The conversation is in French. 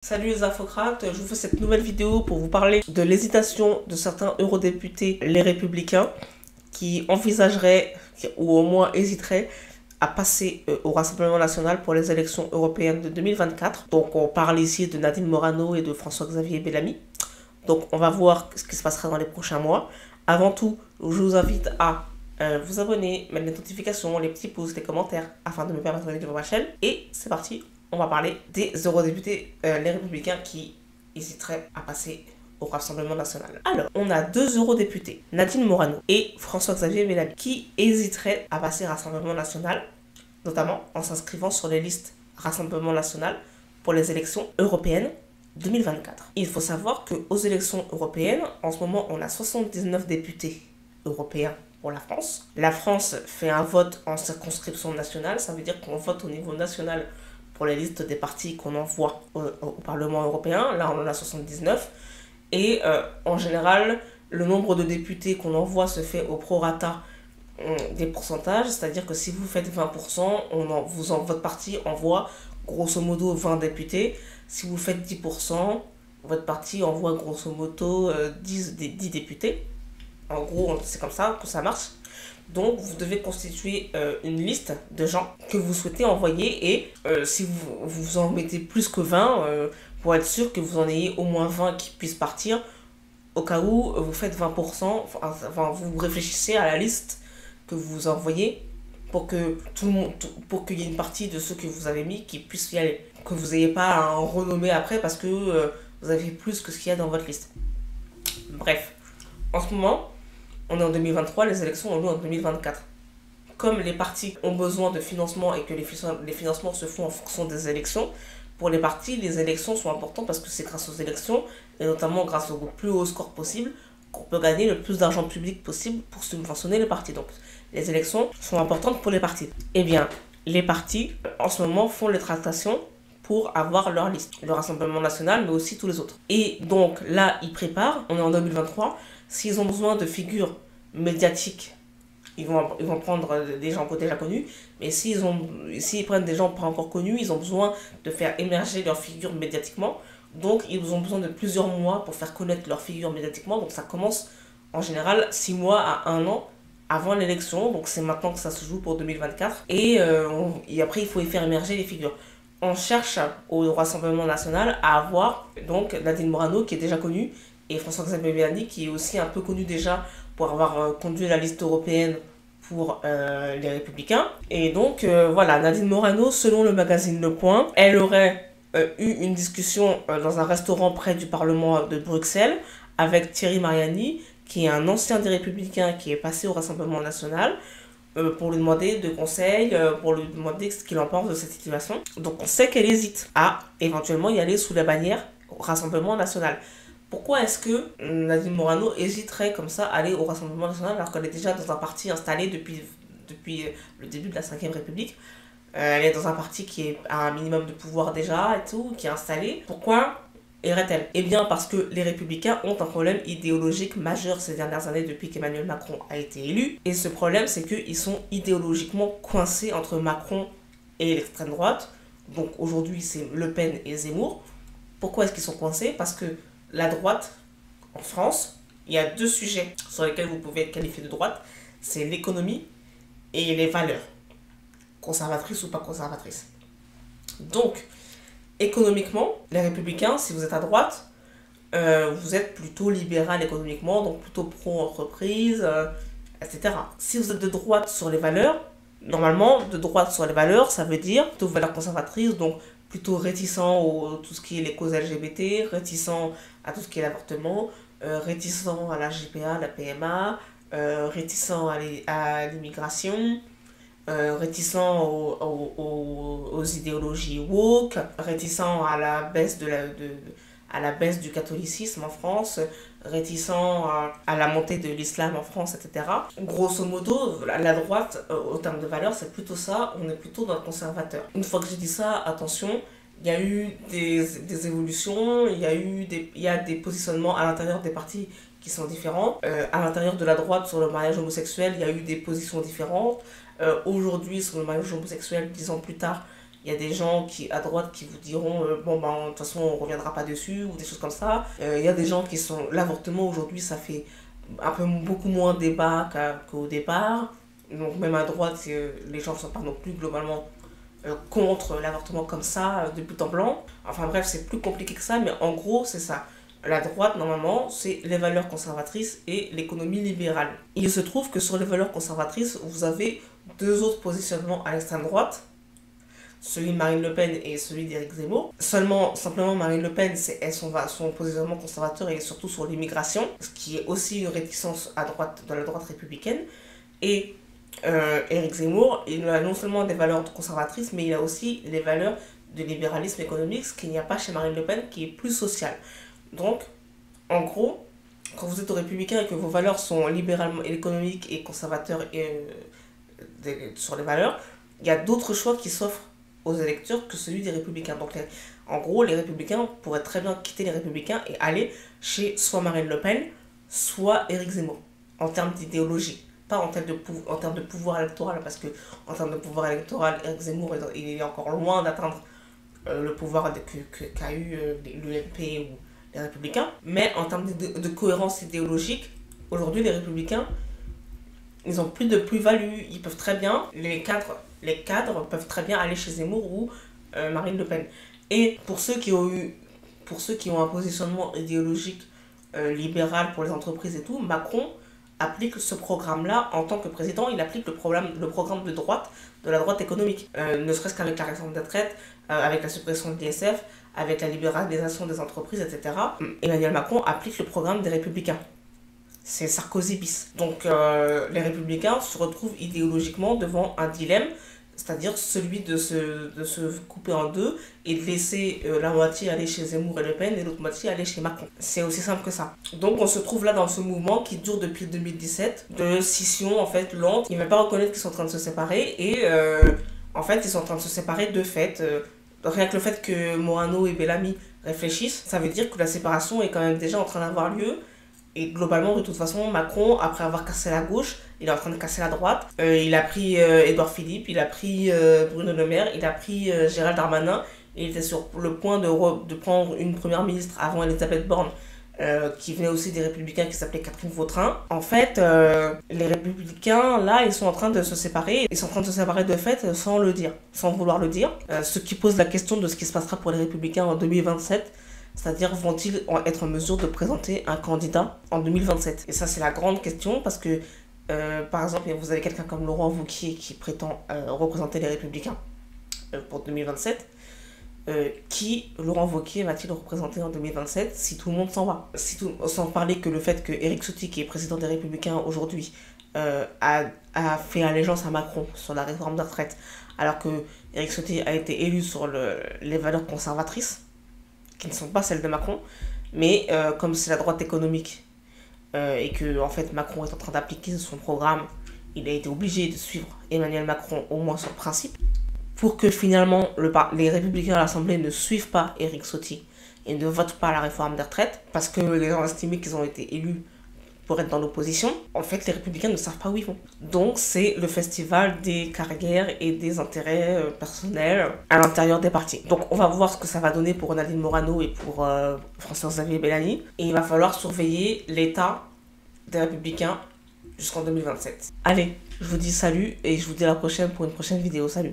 Salut les infocrates, je vous fais cette nouvelle vidéo pour vous parler de l'hésitation de certains eurodéputés, les républicains, qui envisageraient ou au moins hésiteraient à passer au Rassemblement national pour les élections européennes de 2024. Donc on parle ici de Nadine Morano et de François-Xavier Bellamy. Donc on va voir ce qui se passera dans les prochains mois. Avant tout, je vous invite à vous abonner, mettre les notifications, les petits pouces, les commentaires, afin de me permettre de développer ma chaîne. Et c'est parti, on va parler des eurodéputés, les républicains qui hésiteraient à passer au Rassemblement national. Alors, on a deux eurodéputés, Nadine Morano et François-Xavier Bellamy, qui hésiteraient à passer au Rassemblement national, notamment en s'inscrivant sur les listes Rassemblement national pour les élections européennes 2024. Il faut savoir qu'aux élections européennes, en ce moment, on a 79 députés européens pour la France. La France fait un vote en circonscription nationale, ça veut dire qu'on vote au niveau national pour les listes des partis qu'on envoie au Parlement européen. Là, on en a 79. Et en général, le nombre de députés qu'on envoie se fait au prorata des pourcentages. C'est-à-dire que si vous faites 20%, votre parti envoie grosso modo 20 députés. Si vous faites 10%, votre parti envoie grosso modo 10 députés. En gros, c'est comme ça que ça marche. Donc, vous devez constituer une liste de gens que vous souhaitez envoyer et si vous en mettez plus que 20, pour être sûr que vous en ayez au moins 20 qui puissent partir, au cas où vous faites 20%, enfin, vous réfléchissez à la liste que vous envoyez pour que tout le monde, pour qu'il y ait une partie de ceux que vous avez mis qui puissent y aller. Que vous n'ayez pas à en renommer après parce que vous avez plus que ce qu'il y a dans votre liste. Bref, en ce moment, on est en 2023, les élections ont lieu en 2024. Comme les partis ont besoin de financement et que les financements se font en fonction des élections, pour les partis, les élections sont importantes parce que c'est grâce aux élections, et notamment grâce au plus haut score possible, qu'on peut gagner le plus d'argent public possible pour subventionner les partis. Donc, les élections sont importantes pour les partis. Eh bien, les partis, en ce moment, font les tractations pour avoir leur liste. Le Rassemblement national, mais aussi tous les autres. Et donc, là, ils préparent, on est en 2023, s'ils ont besoin de figures médiatiques, ils vont prendre des gens déjà connus, mais s'ils prennent des gens pas encore connus, ils ont besoin de faire émerger leur figure médiatiquement. Donc, ils ont besoin de plusieurs mois pour faire connaître leur figure médiatiquement. Donc, ça commence en général 6 mois à 1 an avant l'élection. Donc, c'est maintenant que ça se joue pour 2024. Et après, il faut y faire émerger les figures. On cherche au Rassemblement national à avoir donc Nadine Morano qui est déjà connue et François-Xavier Bellamy qui est aussi un peu connu déjà pour avoir conduit la liste européenne pour les Républicains. Et donc voilà, Nadine Morano, selon le magazine Le Point, elle aurait eu une discussion dans un restaurant près du Parlement de Bruxelles avec Thierry Mariani, qui est un ancien des Républicains qui est passé au Rassemblement national, pour lui demander de conseils, pour lui demander ce qu'il en pense de cette situation. Donc on sait qu'elle hésite à éventuellement y aller sous la bannière Rassemblement national. Pourquoi est-ce que Nadine Morano hésiterait comme ça à aller au Rassemblement national alors qu'elle est déjà dans un parti installé depuis le début de la 5ème République? Elle est dans un parti qui a un minimum de pouvoir déjà et tout, qui est installé. Pourquoi irait-elle? Eh bien parce que les Républicains ont un problème idéologique majeur ces dernières années depuis qu'Emmanuel Macron a été élu. Et ce problème, c'est qu'ils sont idéologiquement coincés entre Macron et l'extrême droite. Donc aujourd'hui, c'est Le Pen et Zemmour. Pourquoi est-ce qu'ils sont coincés? Parce que la droite, en France, il y a 2 sujets sur lesquels vous pouvez être qualifié de droite. C'est l'économie et les valeurs. Conservatrices ou pas conservatrices. Donc, économiquement, les Républicains, si vous êtes à droite, vous êtes plutôt libéral économiquement, donc plutôt pro-entreprise, etc. Si vous êtes de droite sur les valeurs, normalement, de droite sur les valeurs, ça veut dire plutôt valeurs conservatrices, donc plutôt réticent à tout ce qui est les causes LGBT, réticent à tout ce qui est l'avortement, réticent à la GPA, la PMA, réticent à l'immigration, réticent aux idéologies woke, réticent à la baisse du catholicisme en France, réticent à la montée de l'islam en France, etc. Grosso modo, la droite, au terme de valeurs, c'est plutôt ça, on est plutôt dans le conservateur. Une fois que j'ai dit ça, attention, il y a eu des évolutions, il y a des positionnements à l'intérieur des partis qui sont différents. À l'intérieur de la droite, sur le mariage homosexuel, il y a eu des positions différentes. Aujourd'hui, sur le mariage homosexuel, 10 ans plus tard, Il y a des gens à droite qui vous diront bon ben de toute façon on reviendra pas dessus ou des choses comme ça. Il y a des gens qui sont l'avortement aujourd'hui ça fait beaucoup moins débat qu'au départ. Donc même à droite les gens ne sont pas non plus globalement contre l'avortement comme ça de but en blanc. Enfin bref c'est plus compliqué que ça mais en gros c'est ça. La droite, normalement, c'est les valeurs conservatrices et l'économie libérale. Il se trouve que sur les valeurs conservatrices, vous avez deux autres positionnements à l'extrême droite, celui de Marine Le Pen et celui d'Éric Zemmour. Simplement, Marine Le Pen, son positionnement conservateur est surtout sur l'immigration, ce qui est aussi une réticence à droite, dans la droite républicaine. Et Éric Zemmour, il a non seulement des valeurs conservatrices, mais il a aussi les valeurs de libéralisme économique, ce qu'il n'y a pas chez Marine Le Pen, qui est plus social. Donc, en gros, quand vous êtes républicain et que vos valeurs sont libéralement économiques et conservateurs sur les valeurs, il y a d'autres choix qui s'offrent aux électeurs que celui des républicains. Donc, en gros, les républicains pourraient très bien quitter les républicains et aller chez soit Marine Le Pen, soit Éric Zemmour, en termes d'idéologie. Pas en termes de pouvoir électoral, parce que en termes de pouvoir électoral, Éric Zemmour il est encore loin d'atteindre le pouvoir qu'a eu l'UMP ou les républicains, mais en termes de cohérence idéologique, aujourd'hui les républicains, ils n'ont plus de plus-value, ils peuvent très bien, les cadres peuvent très bien aller chez Zemmour ou Marine Le Pen. Et pour ceux qui ont un positionnement idéologique libéral pour les entreprises et tout, Macron applique ce programme-là en tant que président, il applique le programme de la droite économique, ne serait-ce qu'avec la réforme des retraites, avec la suppression de l'ISF, avec la libéralisation des entreprises, etc. Emmanuel Macron applique le programme des Républicains. C'est Sarkozy bis. Donc les Républicains se retrouvent idéologiquement devant un dilemme, c'est-à-dire celui de se couper en deux et de laisser la moitié aller chez Zemmour et Le Pen et l'autre moitié aller chez Macron. C'est aussi simple que ça. Donc on se trouve là dans ce mouvement qui dure depuis 2017, de scission en fait lente. Ils ne veulent pas reconnaître qu'ils sont en train de se séparer et en fait ils sont en train de se séparer de fait. Rien que le fait que Morano et Bellamy réfléchissent, ça veut dire que la séparation est quand même déjà en train d'avoir lieu. Et globalement, de toute façon, Macron, après avoir cassé la gauche, il est en train de casser la droite. Il a pris Édouard Philippe, il a pris Bruno Le Maire, il a pris Gérald Darmanin. Il était sur le point de prendre une première ministre avant Elisabeth Borne, qui venait aussi des Républicains, qui s'appelait Catherine Vautrin. En fait, les Républicains, là, ils sont en train de se séparer. Ils sont en train de se séparer de fait sans le dire, sans vouloir le dire. Ce qui pose la question de ce qui se passera pour les Républicains en 2027. C'est-à-dire, vont-ils être en mesure de présenter un candidat en 2027? Et ça, c'est la grande question parce que, par exemple, vous avez quelqu'un comme Laurent Wauquiez qui prétend représenter les Républicains pour 2027. Qui, Laurent Wauquiez, va-t-il représenter en 2027 si tout le monde s'en va? Sans parler que le fait que Éric Ciotti, qui est président des Républicains aujourd'hui, a fait allégeance à Macron sur la réforme des retraites, alors que Éric Ciotti a été élu sur les valeurs conservatrices, qui ne sont pas celles de Macron, mais comme c'est la droite économique et que en fait Macron est en train d'appliquer son programme, il a été obligé de suivre Emmanuel Macron au moins sur le principe, pour que finalement les Républicains à l'Assemblée ne suivent pas Éric Ciotti et ne votent pas la réforme des retraites, parce que les gens estimaient qu'ils ont été élus pour être dans l'opposition. En fait, les Républicains ne savent pas où ils vont. Donc c'est le festival des carrières et des intérêts personnels à l'intérieur des partis. Donc on va voir ce que ça va donner pour Nadine Morano et pour François-Xavier Bellamy. Et il va falloir surveiller l'état des Républicains jusqu'en 2027. Allez, je vous dis salut et je vous dis à la prochaine pour une prochaine vidéo. Salut!